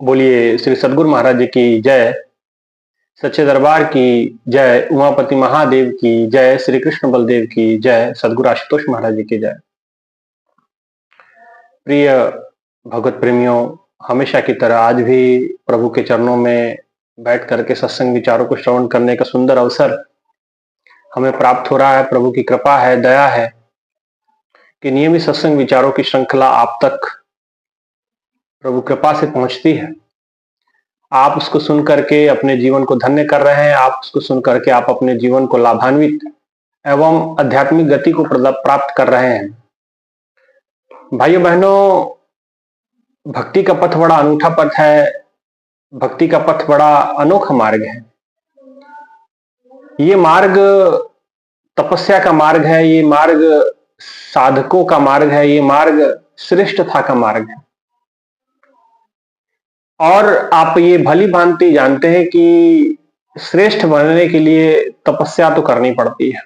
बोलिए श्री सद्गुरु महाराज जी की जय। सच्चे दरबार की जय। उमापति महादेव की जय। श्री कृष्ण बलदेव की जय। सद्गुरु आशुतोष महाराज जी की जय। प्रिय भगवत प्रेमियों, हमेशा की तरह आज भी प्रभु के चरणों में बैठ करके सत्संग विचारों को श्रवण करने का सुंदर अवसर हमें प्राप्त हो रहा है। प्रभु की कृपा है, दया है कि नियमित सत्संग विचारों की श्रृंखला आप तक प्रभु कृपा से पहुंचती है। आप उसको सुन करके अपने जीवन को धन्य कर रहे हैं। आप उसको सुन करके आप अपने जीवन को लाभान्वित एवं आध्यात्मिक गति को प्राप्त कर रहे हैं। भाइयों बहनों, भक्ति का पथ बड़ा अनूठा पथ है। भक्ति का पथ बड़ा अनोखा मार्ग है। ये मार्ग तपस्या का मार्ग है। ये मार्ग साधकों का मार्ग है। ये मार्ग श्रेष्ठता का मार्ग है। और आप ये भली भांति जानते हैं कि श्रेष्ठ बनने के लिए तपस्या तो करनी पड़ती है।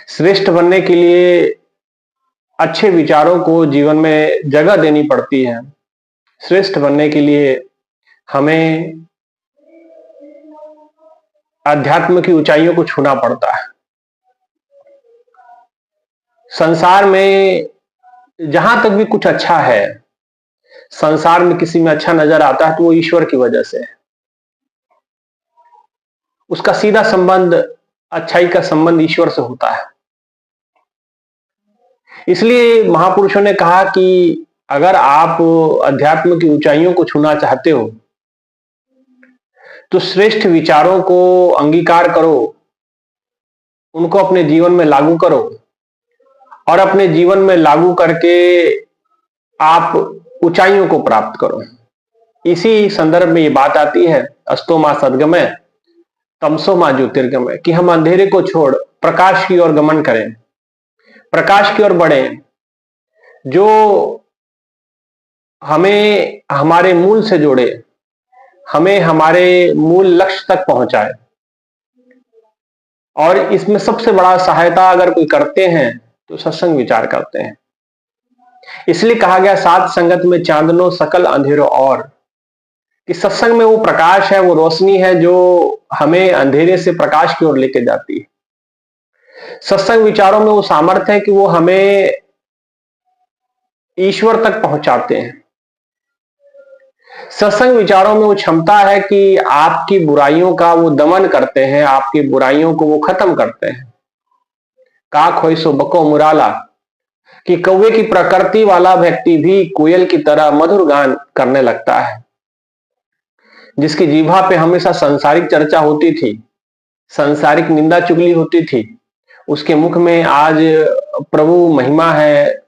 श्रेष्ठ बनने के लिए अच्छे विचारों को जीवन में जगह देनी पड़ती है। श्रेष्ठ बनने के लिए हमें अध्यात्म की ऊंचाइयों को छूना पड़ता है। संसार में जहां तक भी कुछ अच्छा है, संसार में किसी में अच्छा नजर आता है तो वो ईश्वर की वजह से है। उसका सीधा संबंध, अच्छाई का संबंध ईश्वर से होता है। इसलिए महापुरुषों ने कहा कि अगर आप अध्यात्म की ऊंचाइयों को छूना चाहते हो तो श्रेष्ठ विचारों को अंगीकार करो, उनको अपने जीवन में लागू करो और अपने जीवन में लागू करके आप ऊंचाइयों को प्राप्त करो। इसी संदर्भ में ये बात आती है, अस्तो मां सद्गमय तमसो मां ज्योतिर्गमय, कि हम अंधेरे को छोड़ प्रकाश की ओर गमन करें, प्रकाश की ओर बढ़े, जो हमें हमारे मूल से जोड़े, हमें हमारे मूल लक्ष्य तक पहुंचाए। और इसमें सबसे बड़ा सहायता अगर कोई करते हैं तो सत्संग विचार करते हैं। इसलिए कहा गया सात संगत में चांदनो सकल अंधेरों और, कि सत्संग में वो प्रकाश है, वो रोशनी है जो हमें अंधेरे से प्रकाश की ओर लेके जाती है। सत्संग विचारों में वो सामर्थ्य है कि वो हमें ईश्वर तक पहुंचाते हैं। सत्संग विचारों में वो क्षमता है कि आपकी बुराइयों का वो दमन करते हैं, आपकी बुराइयों को वो खत्म करते हैं। काक होई सो बको मुराला, कि कौवे की प्रकृति वाला व्यक्ति भी कोयल की तरह मधुर गान करने लगता है। जिसकी जीभा पे हमेशा सांसारिक चर्चा होती थी, सांसारिक निंदा चुगली होती थी, उसके मुख में आज प्रभु महिमा है,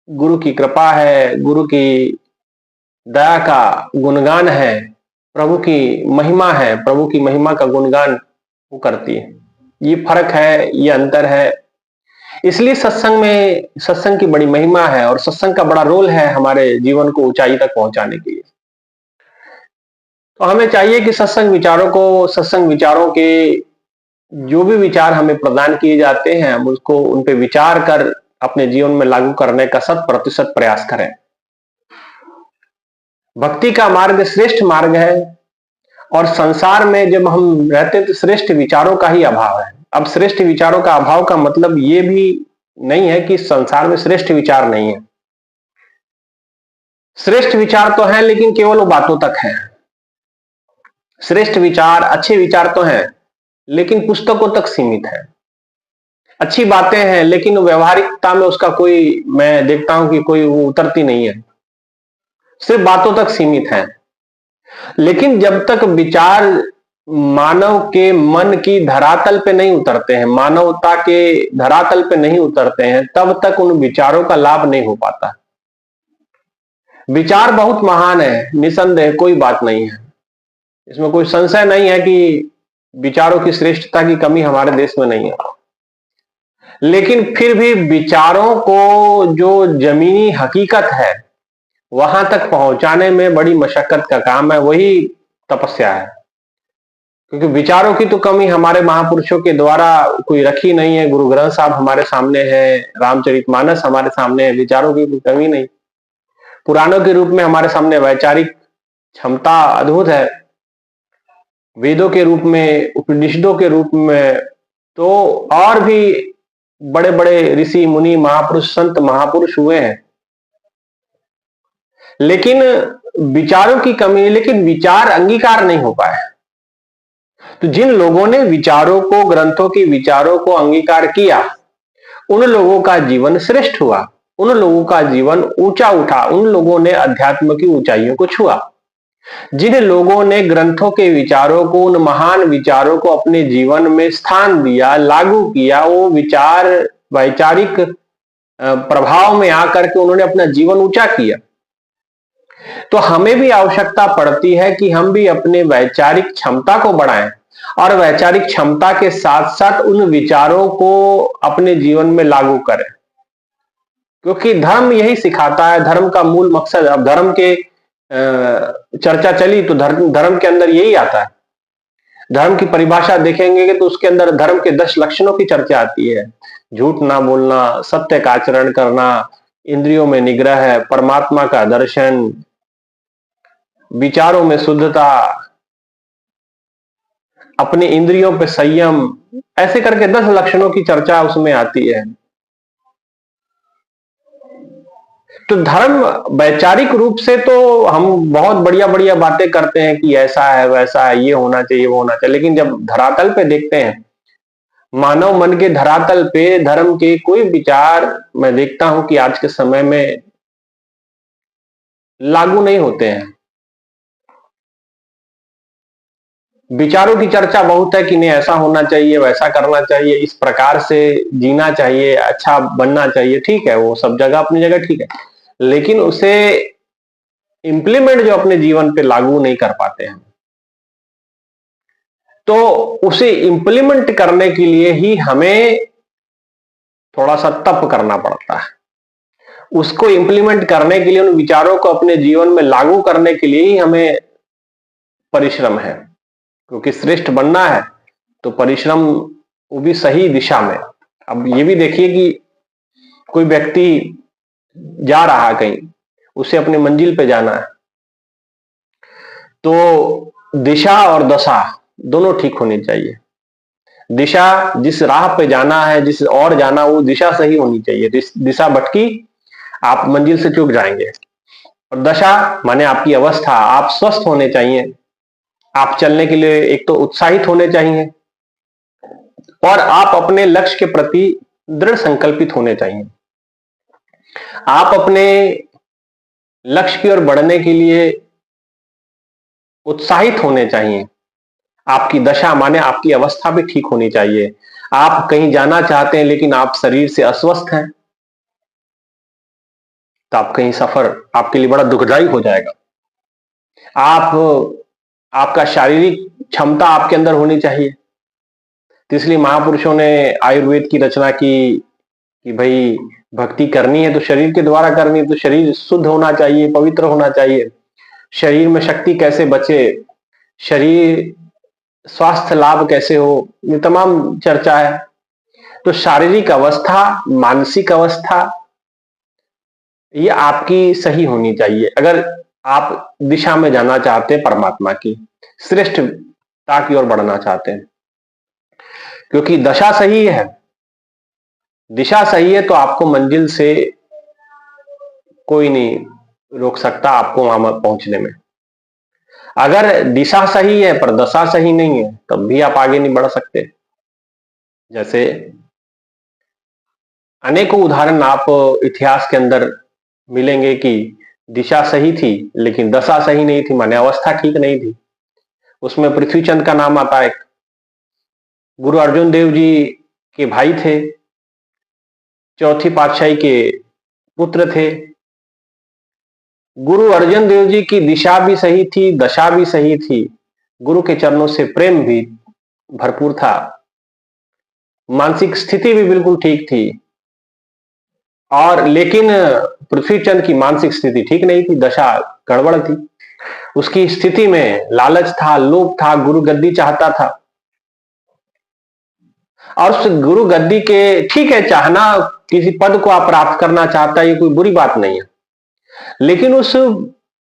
गुरु की कृपा है, गुरु की दया का गुणगान है, प्रभु की महिमा है, प्रभु की महिमा का गुणगान वो करती है। ये फर्क है, ये अंतर है। इसलिए सत्संग में, सत्संग की बड़ी महिमा है और सत्संग का बड़ा रोल है हमारे जीवन को ऊंचाई तक पहुंचाने के लिए। तो हमें चाहिए कि सत्संग विचारों को, सत्संग विचारों के जो भी विचार हमें प्रदान किए जाते हैं, हम उसको उन पे विचार कर अपने जीवन में लागू करने का 100% प्रयास करें। भक्ति का मार्ग श्रेष्ठ मार्ग है और संसार में जब हम रहते हैं तो श्रेष्ठ विचारों का ही अभाव है। अब श्रेष्ठ विचारों का अभाव का मतलब ये भी नहीं है कि संसार में श्रेष्ठ विचार नहीं है। श्रेष्ठ विचार तो हैं, लेकिन केवल वो बातों तक हैं। श्रेष्ठ विचार, अच्छे विचार तो हैं, लेकिन पुस्तकों तक सीमित है। अच्छी बातें हैं, लेकिन व्यवहारिकता में उसका कोई, मैं देखता हूं कि कोई वो उतरती नहीं है, सिर्फ बातों तक सीमित है। लेकिन जब तक विचार मानव के मन की धरातल पे नहीं उतरते हैं, मानवता के धरातल पे नहीं उतरते हैं, तब तक उन विचारों का लाभ नहीं हो पाता। विचार बहुत महान है, निसंदेह, कोई बात नहीं है, इसमें कोई संशय नहीं है कि विचारों की श्रेष्ठता की कमी हमारे देश में नहीं है। लेकिन फिर भी विचारों को जो जमीनी हकीकत है वहां तक पहुंचाने में बड़ी मशक्कत का काम है, वही तपस्या है। क्योंकि विचारों की तो कमी हमारे महापुरुषों के द्वारा कोई रखी नहीं है। गुरु ग्रंथ साहब हमारे सामने है, रामचरितमानस हमारे सामने है, विचारों की कोई कमी नहीं। पुराणों के रूप में हमारे सामने वैचारिक क्षमता अद्भुत है, वेदों के रूप में, उपनिषदों के रूप में, तो और भी बड़े बड़े ऋषि मुनि महापुरुष संत महापुरुष हुए हैं, लेकिन विचारों की कमी, लेकिन विचार अंगीकार नहीं हो पाए। तो जिन लोगों ने विचारों को, ग्रंथों के विचारों को अंगीकार किया, उन लोगों का जीवन श्रेष्ठ हुआ, उन लोगों का जीवन ऊंचा उठा, उन लोगों ने अध्यात्म की ऊंचाइयों को छुआ। जिन लोगों ने ग्रंथों के विचारों को, उन महान विचारों को अपने जीवन में स्थान दिया, लागू किया, वो विचार वैचारिक प्रभाव में आकर के उन्होंने अपना जीवन ऊंचा किया। तो हमें भी आवश्यकता पड़ती है कि हम भी अपने वैचारिक क्षमता को बढ़ाएं और वैचारिक क्षमता के साथ साथ उन विचारों को अपने जीवन में लागू करें, क्योंकि धर्म यही सिखाता है, धर्म का मूल मकसद। अब धर्म के चर्चा चली तो धर्म के अंदर यही आता है। धर्म की परिभाषा देखेंगे कि तो उसके अंदर धर्म के 10 लक्षणों की चर्चा आती है। झूठ ना बोलना, सत्य का आचरण करना, इंद्रियों में निग्रह, परमात्मा का दर्शन, विचारों में शुद्धता, अपने इंद्रियों पे संयम, ऐसे करके 10 लक्षणों की चर्चा उसमें आती है। तो धर्म वैचारिक रूप से तो हम बहुत बढ़िया बढ़िया बातें करते हैं कि ऐसा है, वैसा है, ये होना चाहिए, वो होना चाहिए, लेकिन जब धरातल पे देखते हैं, मानव मन के धरातल पे धर्म के कोई विचार मैं देखता हूं कि आज के समय में लागू नहीं होते हैं। विचारों की चर्चा बहुत है कि नहीं ऐसा होना चाहिए, वैसा करना चाहिए, इस प्रकार से जीना चाहिए, अच्छा बनना चाहिए, ठीक है, वो सब जगह अपनी जगह ठीक है, लेकिन उसे इंप्लीमेंट जो अपने जीवन पे लागू नहीं कर पाते हैं। तो उसे इंप्लीमेंट करने के लिए ही हमें थोड़ा सा तप करना पड़ता है। उसको इंप्लीमेंट करने के लिए, उन विचारों को अपने जीवन में लागू करने के लिए ही हमें परिश्रम है, क्योंकि श्रेष्ठ बनना है तो परिश्रम, वो भी सही दिशा में। अब ये भी देखिए कि कोई व्यक्ति जा रहा है कहीं, उसे अपने मंजिल पे जाना है, तो दिशा और दशा दोनों ठीक होनी चाहिए। दिशा, जिस राह पे जाना है, जिस और जाना, वो दिशा सही होनी चाहिए। दिशा भटकी, आप मंजिल से चूक जाएंगे। और दशा माने आपकी अवस्था, आप स्वस्थ होने चाहिए, आप चलने के लिए एक तो उत्साहित होने चाहिए और आप अपने लक्ष्य के प्रति दृढ़ संकल्पित होने चाहिए। आप अपने लक्ष्य की ओर बढ़ने के लिए उत्साहित होने चाहिए। आपकी दशा माने आपकी अवस्था भी ठीक होनी चाहिए। आप कहीं जाना चाहते हैं लेकिन आप शरीर से अस्वस्थ हैं, तो आप कहीं सफर आपके लिए बड़ा दुखदायी हो जाएगा। आपका शारीरिक क्षमता आपके अंदर होनी चाहिए। तो इसलिए महापुरुषों ने आयुर्वेद की रचना की कि भाई भक्ति करनी है तो शरीर के द्वारा करनी है, तो शरीर शुद्ध होना चाहिए, पवित्र होना चाहिए। शरीर में शक्ति कैसे बचे, शरीर स्वास्थ्य लाभ कैसे हो, ये तमाम चर्चा है। तो शारीरिक अवस्था, मानसिक अवस्था, ये आपकी सही होनी चाहिए अगर आप दिशा में जाना चाहते हैं, परमात्मा की श्रेष्ठता की ओर बढ़ना चाहते हैं। क्योंकि दशा सही है, दिशा सही है, तो आपको मंजिल से कोई नहीं रोक सकता आपको वहां पहुंचने में। अगर दिशा सही है पर दशा सही नहीं है, तब भी आप आगे नहीं बढ़ सकते। जैसे अनेकों उदाहरण आप इतिहास के अंदर मिलेंगे कि दिशा सही थी लेकिन दशा सही नहीं थी, माने अवस्था ठीक नहीं थी। उसमें पृथ्वीचंद का नाम आता है। गुरु अर्जुन देव जी के भाई थे, चौथी पातशाही के पुत्र थे। गुरु अर्जुन देव जी की दिशा भी सही थी, दशा भी सही थी, गुरु के चरणों से प्रेम भी भरपूर था, मानसिक स्थिति भी बिल्कुल ठीक थी। और लेकिन पृथ्वीचंद की मानसिक स्थिति ठीक नहीं थी, दशा गड़बड़ थी। उसकी स्थिति में लालच था, लोभ था, गुरु गद्दी चाहता था। और उस गुरु गद्दी के, ठीक है, चाहना, किसी पद को आप प्राप्त करना चाहता है, ये कोई बुरी बात नहीं है, लेकिन उस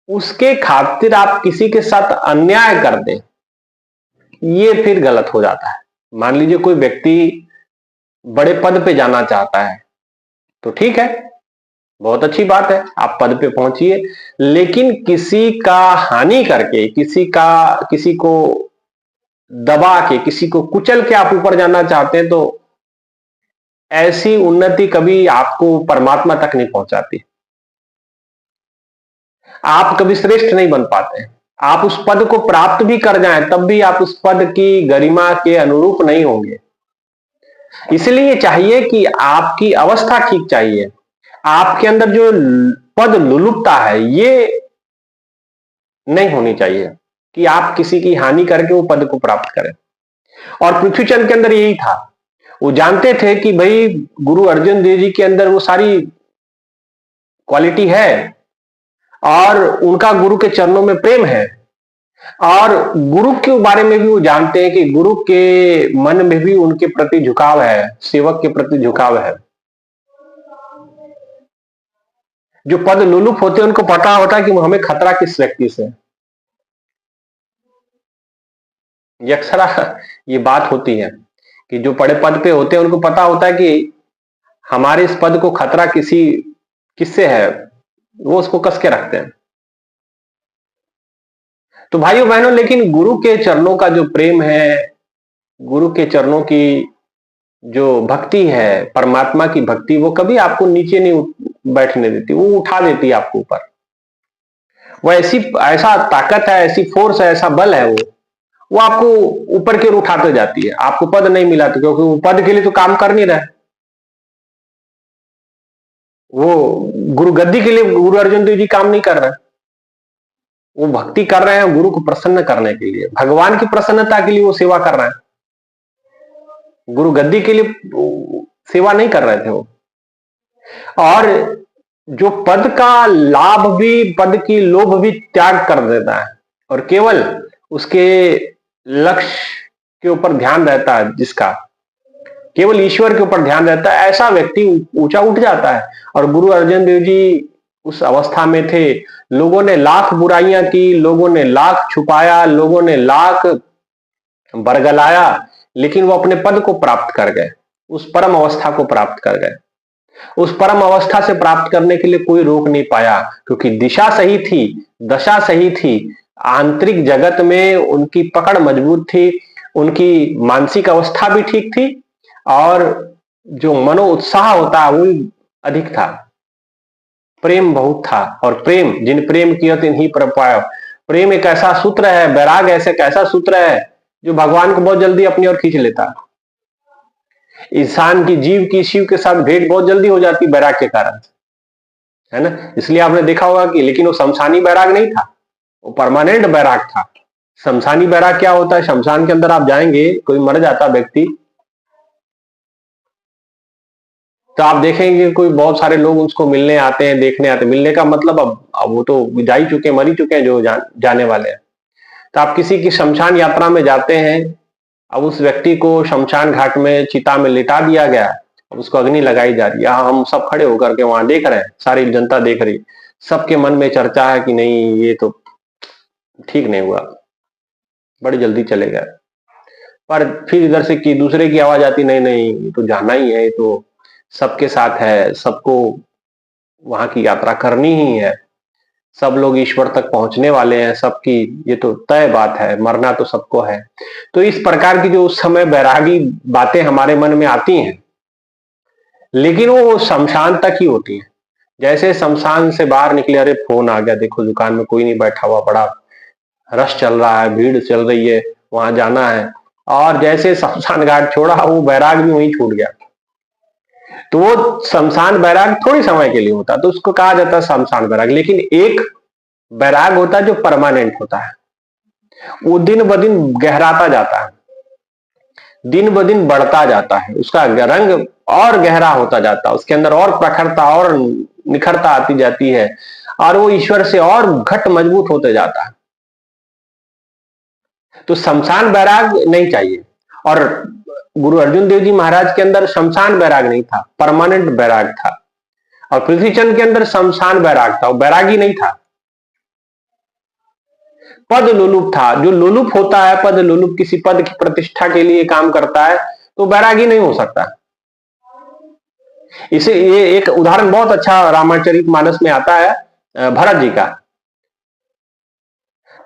उसके खातिर आप किसी के साथ अन्याय कर दें, ये फिर गलत हो जाता है। मान लीजिए कोई व्यक्ति बड़े पद पे जाना चाहता है, तो ठीक है, बहुत अच्छी बात है, आप पद पे पहुंचिए, लेकिन किसी का हानि करके, किसी को दबा के, किसी को कुचल के आप ऊपर जाना चाहते हैं, तो ऐसी उन्नति कभी आपको परमात्मा तक नहीं पहुंचाती। आप कभी श्रेष्ठ नहीं बन पाते। आप उस पद को प्राप्त भी कर जाएं, तब भी आप उस पद की गरिमा के अनुरूप नहीं होंगे। इसलिए चाहिए कि आपकी अवस्था ठीक चाहिए, आपके अंदर जो पद लुलुपता है ये नहीं होनी चाहिए कि आप किसी की हानि करके वो पद को प्राप्त करें। और पृथ्वीचंद के अंदर यही था, वो जानते थे कि भाई गुरु अर्जुन देव जी के अंदर वो सारी क्वालिटी है, और उनका गुरु के चरणों में प्रेम है, और गुरु के बारे में भी वो जानते हैं कि गुरु के मन में भी उनके प्रति झुकाव है, सेवक के प्रति झुकाव है। जो पद लुलुप होते हैं उनको पता होता है कि हमें खतरा किस व्यक्ति से। ये अक्सर ये बात होती है कि जो बड़े पद पे होते हैं उनको पता होता है कि हमारे इस पद को खतरा किससे है, वो उसको कस के रखते हैं। तो भाइयों बहनों, लेकिन गुरु के चरणों का जो प्रेम है, गुरु के चरणों की जो भक्ति है, परमात्मा की भक्ति, वो कभी आपको नीचे नहीं बैठने देती, वो उठा देती है आपको ऊपर। वो ऐसा ताकत है, ऐसी फोर्स है, ऐसा बल है, वो आपको ऊपर की ओर उठाते जाती है। आपको पद नहीं मिला तो, क्योंकि वो पद के लिए तो काम कर नहीं रहा है, वो गुरु गद्दी के लिए गुरु अर्जुन देव जी काम नहीं कर रहे हैं, वो भक्ति कर रहे हैं गुरु को प्रसन्न करने के लिए, भगवान की प्रसन्नता के लिए वो सेवा कर रहे हैं। गुरु गद्दी के लिए सेवा नहीं कर रहे थे वो। और जो पद का लाभ भी, पद की लोभ भी त्याग कर देता है और केवल उसके लक्ष्य के ऊपर ध्यान रहता है, जिसका केवल ईश्वर के ऊपर ध्यान रहता है, ऐसा व्यक्ति ऊंचा उठ जाता है। और गुरु अर्जुन देव जी उस अवस्था में थे। लोगों ने लाख बुराइयां की, लोगों ने लाख छुपाया, लोगों ने लाख बरगलाया, लेकिन वो अपने पद को प्राप्त कर गए, उस परम अवस्था को प्राप्त कर गए। उस परम अवस्था से प्राप्त करने के लिए कोई रोक नहीं पाया, क्योंकि दिशा सही थी, दशा सही थी, आंतरिक जगत में उनकी पकड़ मजबूत थी, उनकी मानसिक अवस्था भी ठीक थी, और जो मनो उत्साह होता है वो अधिक था, प्रेम बहुत था। और प्रेम, जिन प्रेम किया तिन्हीं पर पायो। प्रेम एक ऐसा सूत्र है, वैराग ऐसा एक ऐसा सूत्र है जो भगवान को बहुत जल्दी अपनी ओर खींच लेता है। इंसान की, जीव की शिव के साथ भेंट बहुत जल्दी हो जाती वैराग के कारण, है ना। इसलिए आपने देखा होगा कि, लेकिन वो शमशानी वैराग नहीं था, वो परमानेंट वैराग था। शमशानी वैराग क्या होता है? शमशान के अंदर आप जाएंगे, कोई मर जाता व्यक्ति, तो आप देखेंगे कोई बहुत सारे लोग उसको मिलने आते हैं, देखने आते हैं। मिलने का मतलब अब वो तो जा ही चुके, मर ही चुके हैं जो जाने वाले हैं। तो आप किसी की शमशान यात्रा में जाते हैं, अब उस व्यक्ति को शमशान घाट में चिता में लिटा दिया गया, अब उसको अग्नि लगाई जा रही है। हम सब खड़े होकर के वहां देख रहे हैं, सारी जनता देख रही, सबके मन में चर्चा है कि नहीं, ये तो ठीक नहीं हुआ, बड़ी जल्दी चले गए। पर फिर इधर से की दूसरे की आवाज आती, नहीं नहीं, ये तो जाना ही है, ये तो सबके साथ है, सबको वहां की यात्रा करनी ही है, सब लोग ईश्वर तक पहुंचने वाले हैं, सबकी ये तो तय बात है, मरना तो सबको है। तो इस प्रकार की जो उस समय बैरागी बातें हमारे मन में आती हैं, लेकिन वो शमशान तक ही होती है। जैसे शमशान से बाहर निकले, अरे फोन आ गया, देखो दुकान में कोई नहीं बैठा हुआ, बड़ा रश चल रहा है, भीड़ चल रही है, वहां जाना है। और जैसे शमशान घाट छोड़ा, वो बैराग भी वहीं छूट गया। तो वो शमशान बैराग थोड़ी समय के लिए होता, तो उसको कहा जाता है शमशान बैराग। लेकिन एक बैराग होता है जो परमानेंट होता है, वो दिन ब दिन गहराता जाता है, दिन ब दिन बढ़ता जाता है, उसका रंग और गहरा होता जाता है, उसके अंदर और प्रखरता और निखरता आती जाती है, और वो ईश्वर से और घट मजबूत होते जाता है। तो शमशान बैराग नहीं चाहिए। और गुरु अर्जुन देव जी महाराज के अंदर शमशान बैराग नहीं था, परमानेंट बैराग था। और पृथ्वीचंद के अंदर शमशान बैराग था, वो बैरागी नहीं था। पद लोलुप था। जो लोलुप होता है, पद लोलुप, किसी पद की प्रतिष्ठा के लिए काम करता है, तो बैरागी नहीं हो सकता। इसे ये एक उदाहरण बहुत अच्छा रामचरितमानस में आता है भरत जी का।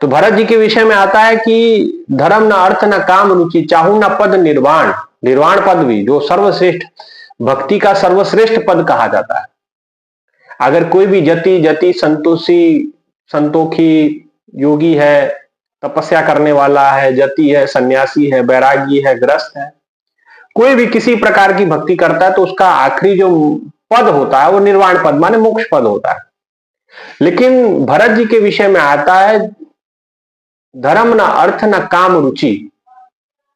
तो भरत जी के विषय में आता है कि धर्म न अर्थ न काम रुचि, चाहू न पद निर्वाण। निर्वाण पद भी जो सर्वश्रेष्ठ, भक्ति का सर्वश्रेष्ठ पद कहा जाता है। अगर कोई भी जति जति संतोषी संतोखी योगी है, तपस्या करने वाला है, जति है, सन्यासी है, बैरागी है, ग्रस्त है, कोई भी किसी प्रकार की भक्ति करता है, तो उसका आखिरी जो पद होता है वो निर्वाण पद माने मोक्ष पद होता है। लेकिन भरत जी के विषय में आता है, धर्म न अर्थ न काम रुचि,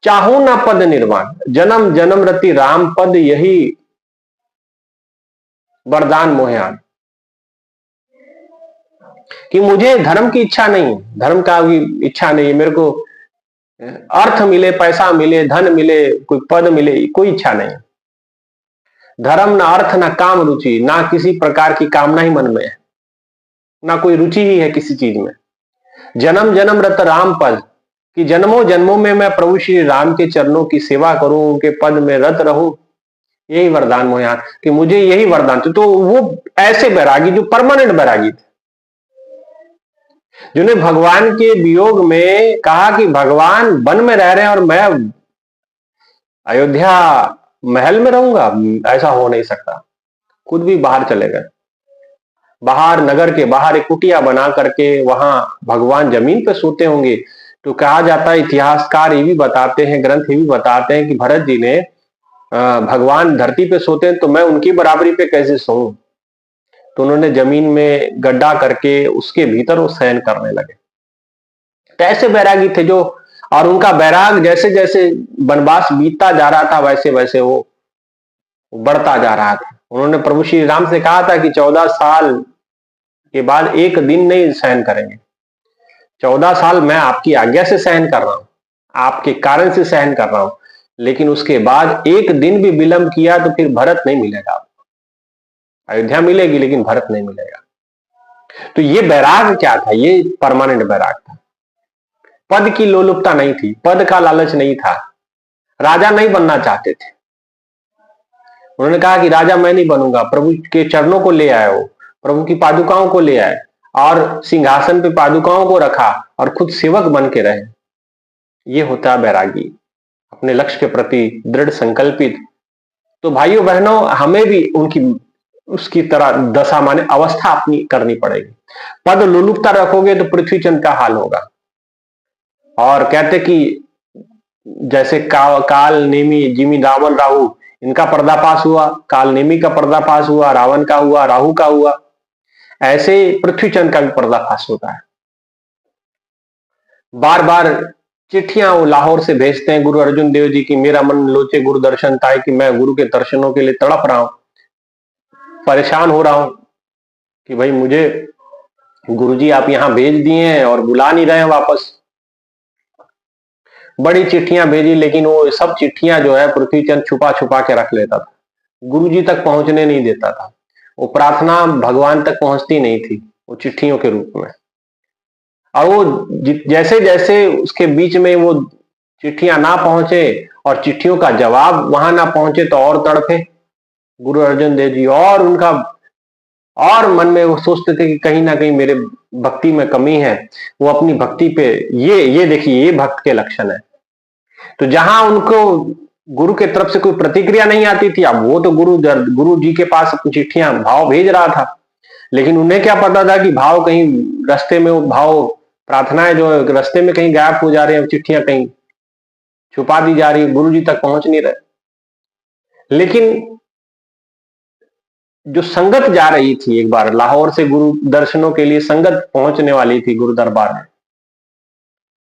चाहू न पद निर्वाण, जन्म जन्म रति राम पद, यही वरदान मोहयान। कि मुझे धर्म की इच्छा नहीं, धर्म का भी इच्छा नहीं है, मेरे को अर्थ मिले, पैसा मिले, धन मिले, कोई पद मिले, कोई इच्छा नहीं। धर्म न अर्थ न काम रुचि, ना किसी प्रकार की कामना ही मन में है, ना कोई रुचि ही है किसी चीज में। जन्म जन्म रत राम पद, कि जन्मों जन्मों में मैं प्रभु श्री राम के चरणों की सेवा करूं, उनके पद में रत रहूं, यही वरदान मोहयान, कि मुझे यही वरदान। तो वो ऐसे बैरागी जो परमानेंट बैरागी थे, जिन्हें भगवान के वियोग में कहा कि भगवान वन में रह रहे हैं और मैं अयोध्या महल में रहूंगा, ऐसा हो नहीं सकता। खुद भी बाहर चले गए, बाहर नगर के बाहर एक कुटिया बना करके वहां भगवान जमीन पे सोते होंगे। तो कहा जाता है, इतिहासकार ये भी बताते हैं, ग्रंथ ये भी बताते हैं कि भरत जी ने भगवान धरती पे सोते हैं तो मैं उनकी बराबरी पे कैसे सोऊं। तो उन्होंने जमीन में गड्ढा करके उसके भीतर वो शयन करने लगे। तो ऐसे बैरागी थे जो, और उनका बैराग जैसे जैसे वनवास बीतता जा रहा था वैसे वैसे वो बढ़ता जा रहा था। उन्होंने प्रभु श्री राम से कहा था कि 14 साल के बाद एक दिन नहीं सहन करेंगे, 14 साल मैं आपकी आज्ञा से सहन कर रहा हूं, आपके कारण से सहन कर रहा हूं, लेकिन उसके बाद एक दिन भी विलंब किया तो फिर भरत नहीं मिलेगा आपको। अयोध्या मिलेगी लेकिन भरत नहीं मिलेगा। तो ये बैराग क्या था? ये परमानेंट बैराग था। पद की लोलुपता नहीं थी, पद का लालच नहीं था, राजा नहीं बनना चाहते थे। उन्होंने कहा कि राजा मैं नहीं बनूंगा, प्रभु के चरणों को ले आए, वो प्रभु की पादुकाओं को ले आए और सिंहासन पे पादुकाओं को रखा और खुद सेवक बन के रहे। ये होता है बैरागी, अपने लक्ष्य के प्रति दृढ़ संकल्पित। तो भाइयों बहनों, हमें भी उनकी उसकी तरह दशा माने अवस्था अपनी करनी पड़ेगी। पद लोलुपता रखोगे तो पृथ्वी चंद का हाल होगा। और कहते कि जैसे काल नेमी जिमी दामन राहु, इनका पर्दाफाश हुआ, काल नेमी का पर्दाफाश हुआ, रावण का हुआ, राहु का हुआ, ऐसे पृथ्वी चंद का भी पर्दाफाश होता है। बार बार चिट्ठियां वो लाहौर से भेजते हैं गुरु अर्जुन देव जी की, मेरा मन लोचे गुरु दर्शन था, कि मैं गुरु के दर्शनों के लिए तड़प रहा हूं, परेशान हो रहा हूं कि भाई मुझे गुरुजी आप यहां भेज दिए हैं और बुला नहीं रहे हैं वापस। बड़ी चिट्ठियां भेजी, लेकिन वो सब चिट्ठियां जो है पृथ्वी चंद छुपा छुपा के रख लेता था, गुरुजी तक पहुंचने नहीं देता था। वो प्रार्थना भगवान तक पहुंचती नहीं थी वो चिट्ठियों के रूप में। और वो जैसे जैसे उसके बीच में वो चिट्ठियां ना पहुंचे और चिट्ठियों का जवाब वहां ना पहुंचे तो और तड़पे गुरु अर्जुन देव जी, और उनका और मन में वो सोचते थे कि कहीं ना कहीं मेरे भक्ति में कमी है। वो अपनी भक्ति पे ये देखिए, ये भक्त के लक्षण है। तो जहां उनको गुरु के तरफ से कोई प्रतिक्रिया नहीं आती थी, अब वो तो गुरु जी के पास अपनी चिट्ठियां भाव भेज रहा था, लेकिन उन्हें क्या पता था कि भाव कहीं रास्ते में, वो भाव प्रार्थनाएं जो रास्ते में कहीं गायब हो जा रहे हैं, चिट्ठियां कहीं छुपा दी जा रही, गुरु जी तक पहुंच नहीं रहे। लेकिन जो संगत जा रही थी, एक बार लाहौर से गुरु दर्शनों के लिए संगत पहुंचने वाली थी गुरु दरबार में,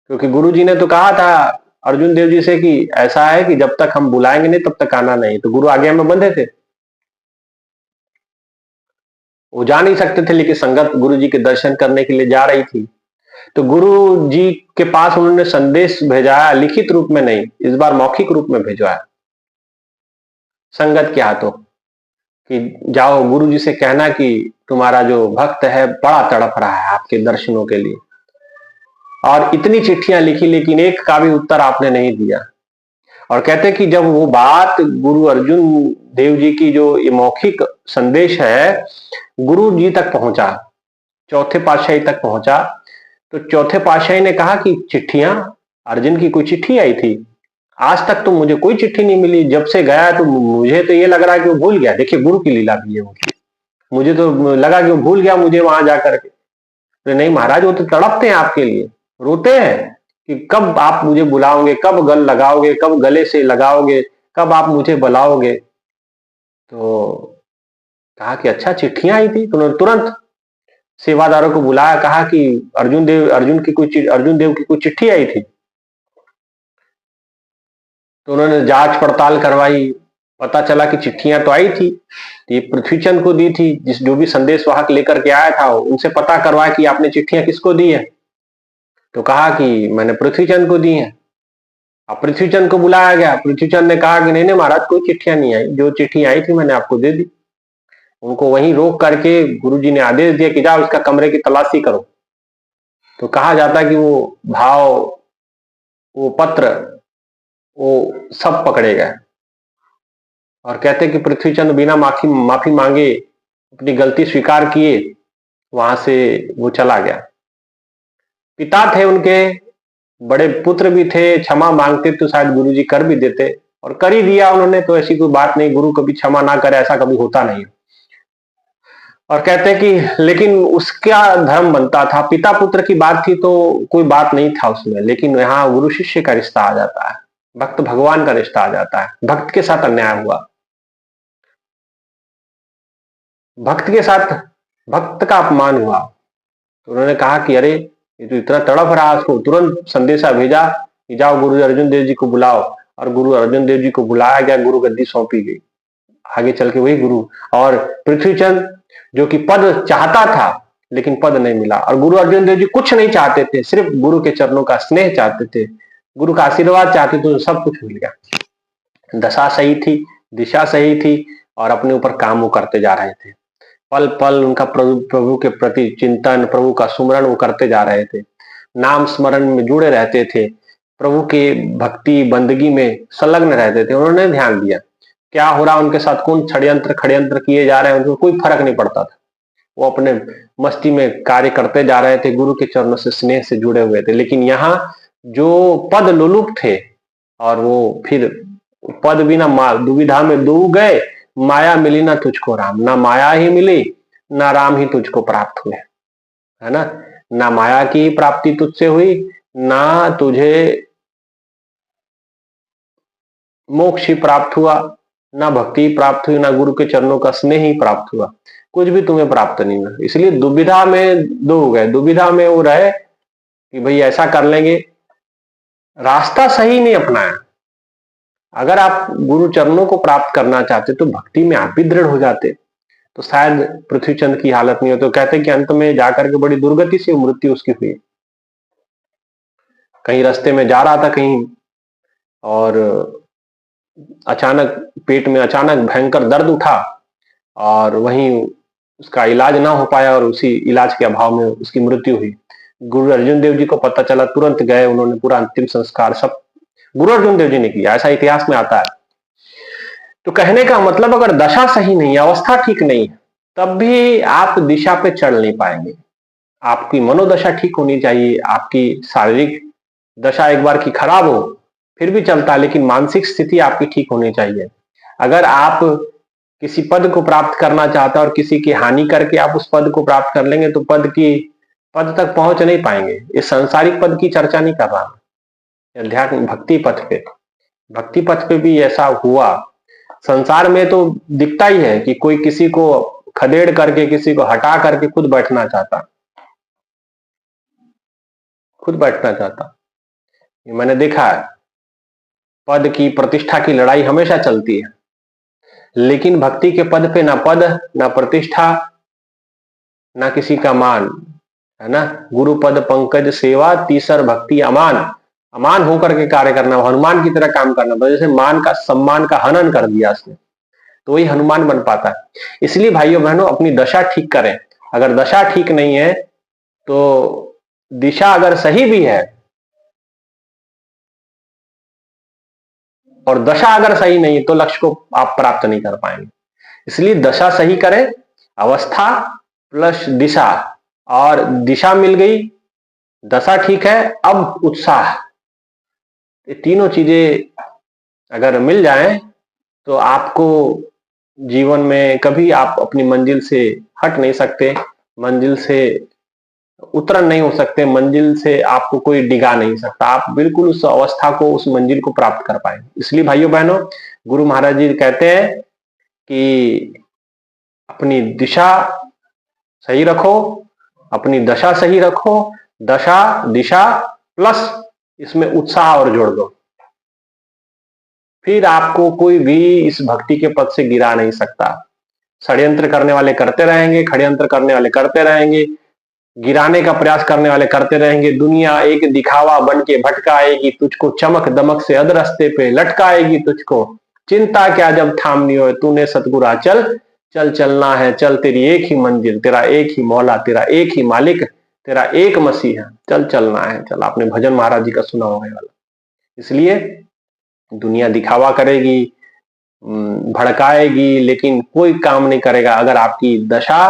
क्योंकि गुरु जी ने तो कहा था अर्जुन देव जी से कि ऐसा है कि जब तक हम बुलाएंगे नहीं तब तक आना नहीं। तो गुरु आज्ञा में बंधे थे, वो जा नहीं सकते थे, लेकिन संगत गुरु जी के दर्शन करने के लिए जा रही थी। तो गुरु जी के पास उन्होंने संदेश भेजा, लिखित रूप में नहीं, इस बार मौखिक रूप में भेजवाया संगत के हाथों, कि जाओ गुरु जी से कहना कि तुम्हारा जो भक्त है बड़ा तड़प रहा है आपके दर्शनों के लिए, और इतनी चिट्ठियां लिखी लेकिन एक का भी उत्तर आपने नहीं दिया। और कहते कि जब वो बात गुरु अर्जुन देव जी की जो ये मौखिक संदेश है गुरु जी तक पहुंचा, चौथे पातशाही तक पहुंचा, तो चौथे पातशाही ने कहा कि चिट्ठियां, अर्जुन की कोई चिट्ठी आई थी? आज तक तो मुझे कोई चिट्ठी नहीं मिली, जब से गया तो मुझे तो ये लग रहा है कि वो भूल गया। देखिए गुरु की लीला भी है उनकी, मुझे तो लगा कि वो भूल गया मुझे वहां जाकर के। तो नहीं महाराज, वो तो तड़पते हैं आपके लिए, रोते हैं कि कब आप मुझे बुलाओगे, कब गल लगाओगे, कब गले से लगाओगे, कब आप मुझे बुलाओगे। तो कहा कि अच्छा चिट्ठियां आई थी। तो उन्होंने तुरंत सेवादारों को बुलाया, कहा कि अर्जुन देव की कोई चिट्ठी आई थी। तो उन्होंने जांच पड़ताल करवाई, पता चला कि चिट्ठियां तो आई थी, तो ये पृथ्वीचंद को दी थी, जो भी संदेश वाहक लेकर के आया था उनसे पता करवाया कि आपने चिट्ठियां किसको दी है। तो कहा कि मैंने पृथ्वीचंद को दी है। अब पृथ्वीचंद को बुलाया गया, पृथ्वीचंद ने कहा कि नहीं नहीं महाराज, कोई चिट्ठियां नहीं आई, जो चिट्ठी आई थी मैंने आपको दे दी। उनको वहीं रोक करके गुरुजी ने आदेश दिया कि जाओ इसका कमरे की तलाशी करो। तो कहा जाता है कि वो भाव, वो पत्र, वो सब पकड़े गए। और कहते कि पृथ्वीचंद बिना माफी मांगे, अपनी गलती स्वीकार किए, वहां से वो चला गया। पिता थे उनके, बड़े पुत्र भी थे, क्षमा मांगते तो शायद गुरुजी कर भी देते, और कर ही दिया उन्होंने। तो ऐसी कोई बात नहीं, गुरु कभी क्षमा ना करे ऐसा कभी होता नहीं। और कहते हैं कि लेकिन उसका धर्म बनता था, पिता पुत्र की बात थी तो कोई बात नहीं था उसमें, लेकिन यहाँ गुरु शिष्य का रिश्ता आ जाता है, भक्त भगवान का रिश्ता आ जाता है। भक्त के साथ अन्याय हुआ, भक्त के साथ भक्त का अपमान हुआ। तो उन्होंने कहा कि अरे ये तो इतना तड़प रहा, उसको तुरंत संदेशा भेजा कि जाओ गुरु अर्जुन देव जी को बुलाओ। और गुरु अर्जुन देव जी को बुलाया गया, गुरु गद्दी सौंपी गई। आगे चल के वही गुरु और पृथ्वीचंद जो कि पद चाहता था लेकिन पद नहीं मिला, और गुरु अर्जुन देव जी कुछ नहीं चाहते थे, सिर्फ गुरु के चरणों का स्नेह चाहते थे, गुरु का आशीर्वाद चाहते थे, तो सब कुछ मिल गया। दशा सही थी, दिशा सही थी, और अपने ऊपर काम वो करते जा रहे थे। पल पल उनका प्रभु के प्रति चिंतन, प्रभु का सुमरण वो करते जा रहे थे, नाम स्मरण में जुड़े रहते थे, प्रभु के भक्ति बंदगी में संलग्न रहते थे। उन्होंने ध्यान दिया क्या हो रहा उनके साथ, कौन षड्यंत्र किए जा रहे हैं, उनको कोई फर्क नहीं पड़ता था। वो अपने मस्ती में कार्य करते जा रहे थे, गुरु के चरणों से स्नेह से जुड़े हुए थे। लेकिन यहाँ जो पद लोलुप थे, और वो फिर पद बिना दुविधा में डूब गए, माया मिली ना तुझको राम, ना माया ही मिली ना राम ही तुझको प्राप्त हुए, है ना माया की प्राप्ति तुझसे हुई, ना तुझे मोक्ष ही प्राप्त हुआ, ना भक्ति प्राप्त हुई, ना गुरु के चरणों का स्नेह ही प्राप्त हुआ, कुछ भी तुम्हें प्राप्त नहीं हुआ। इसलिए दुविधा में डूब गए, दुविधा में वो रहे कि भाई ऐसा कर लेंगे, रास्ता सही नहीं अपनाया। अगर आप गुरु चरणों को प्राप्त करना चाहते तो भक्ति में आप भी दृढ़ हो जाते, तो शायद पृथ्वीचंद की हालत नहीं हो। तो कहते कि अंत में जाकर के बड़ी दुर्गति से मृत्यु उसकी हुई। कहीं रास्ते में जा रहा था कहीं, और अचानक पेट में अचानक भयंकर दर्द उठा, और वहीं उसका इलाज ना हो पाया, और उसी इलाज के अभाव में उसकी मृत्यु हुई। गुरु अर्जुन देव जी को पता चला, तुरंत गए, उन्होंने पूरा अंतिम संस्कार सब गुरु अर्जुन देव जी ने किया, ऐसा इतिहास में आता है। तो कहने का मतलब अगर दशा सही नहीं है, अवस्था ठीक नहीं है, तब भी आप दिशा पे चढ़ नहीं पाएंगे। आपकी मनोदशा ठीक होनी चाहिए, आपकी शारीरिक दशा एक बार की खराब हो फिर भी चलता है, लेकिन मानसिक स्थिति आपकी ठीक होनी चाहिए। अगर आप किसी पद को प्राप्त करना चाहते हैं और किसी की हानि करके आप उस पद को प्राप्त कर लेंगे, तो पद तक पहुंच नहीं पाएंगे। इस सांसारिक पद की चर्चा नहीं कर रहा, अध्यात्म भक्ति पथ पे भी ऐसा हुआ। संसार में तो दिखता ही है कि कोई किसी को खदेड़ करके, किसी को हटा करके खुद बैठना चाहता, ये मैंने देखा है। पद की प्रतिष्ठा की लड़ाई हमेशा चलती है, लेकिन भक्ति के पद पे ना पद, ना प्रतिष्ठा, ना किसी का मान, है ना। गुरु पद पंकज सेवा, तीसर भक्ति अमान होकर के कार्य करना, हनुमान की तरह काम करना। तो जैसे मान का, सम्मान का हनन कर दिया उसने, तो वही हनुमान बन पाता है। इसलिए भाइयों बहनों, अपनी दशा ठीक करें। अगर दशा ठीक नहीं है तो दिशा अगर सही भी है और दशा अगर सही नहीं है तो लक्ष्य को आप प्राप्त नहीं कर पाएंगे। इसलिए दशा सही करें, अवस्था प्लस दिशा, और दिशा मिल गई, दशा ठीक है, अब उत्साह, ये तीनों चीजें अगर मिल जाएं तो आपको जीवन में कभी आप अपनी मंजिल से हट नहीं सकते, मंजिल से उतरन नहीं हो सकते, मंजिल से आपको कोई डिगा नहीं सकता, आप बिल्कुल उस अवस्था को, उस मंजिल को प्राप्त कर पाएंगे। इसलिए भाइयों बहनों, गुरु महाराज जी कहते हैं कि अपनी दिशा सही रखो, अपनी दशा सही रखो, दशा दिशा प्लस इसमें उत्साह और जोड़ दो, फिर आपको कोई भी इस भक्ति के पद से गिरा नहीं सकता। षड्यंत्र करने वाले करते रहेंगे, षड्यंत्र करने वाले करते रहेंगे, गिराने का प्रयास करने वाले करते रहेंगे, दुनिया एक दिखावा बन के भटकाएगी तुझको, चमक दमक से अधरस्ते पे लटकाएगी तुझको, चिंता क्या जब थामनी हो, तूने सतगुरा चल चल चलना है, चल तेरी एक ही मंजिल, तेरा एक ही मौला, तेरा एक ही मालिक, तेरा एक मसीहा, चल चलना है चल। आपने भजन महाराज जी का सुना होगा वाला। इसलिए दुनिया दिखावा करेगी, भड़काएगी, लेकिन कोई काम नहीं करेगा अगर आपकी दशा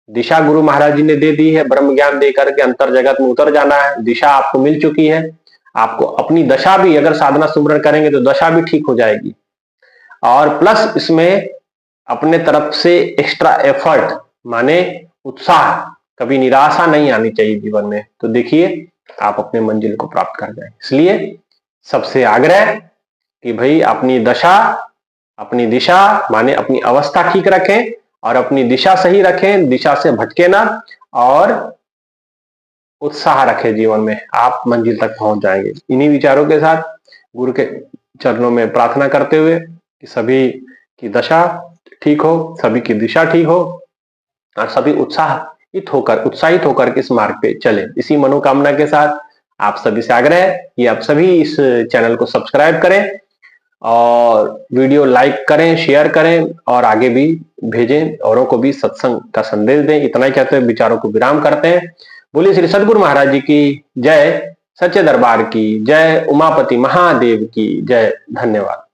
दिशा गुरु महाराज जी ने दे दी है, ब्रह्म ज्ञान दे करके अंतर जगत में उतर जाना है, दिशा आपको मिल चुकी है, आपको अपनी दशा भी अगर साधना सुमरण करेंगे तो दशा भी ठीक हो जाएगी, और प्लस इसमें अपने तरफ से एक्स्ट्रा एफर्ट माने उत्साह, कभी निराशा नहीं आनी चाहिए जीवन में, तो देखिए आप अपने मंजिल को प्राप्त कर जाए। इसलिए सबसे आग्रह कि भाई अपनी दशा, अपनी दिशा माने अपनी अवस्था ठीक रखें और अपनी दिशा सही रखें, दिशा से भटके ना, और उत्साह रखें जीवन में, आप मंजिल तक पहुंच जाएंगे। इन्हीं विचारों के साथ गुरु के चरणों में प्रार्थना करते हुए कि सभी की दशा ठीक हो, सभी की दिशा ठीक हो और सभी उत्साहित होकर के इस मार्ग पे चले। इसी मनोकामना के साथ आप सभी से आग्रह है कि आप सभी इस चैनल को सब्सक्राइब करें और वीडियो लाइक करें, शेयर करें और आगे भी भेजें, औरों को भी सत्संग का संदेश दें। इतना ही कहते हुए विचारों को विराम करते हैं। बोलिए श्री सद्गुरु महाराज जी की जय, सच्चे दरबार की जय, उमापति महादेव की जय। धन्यवाद।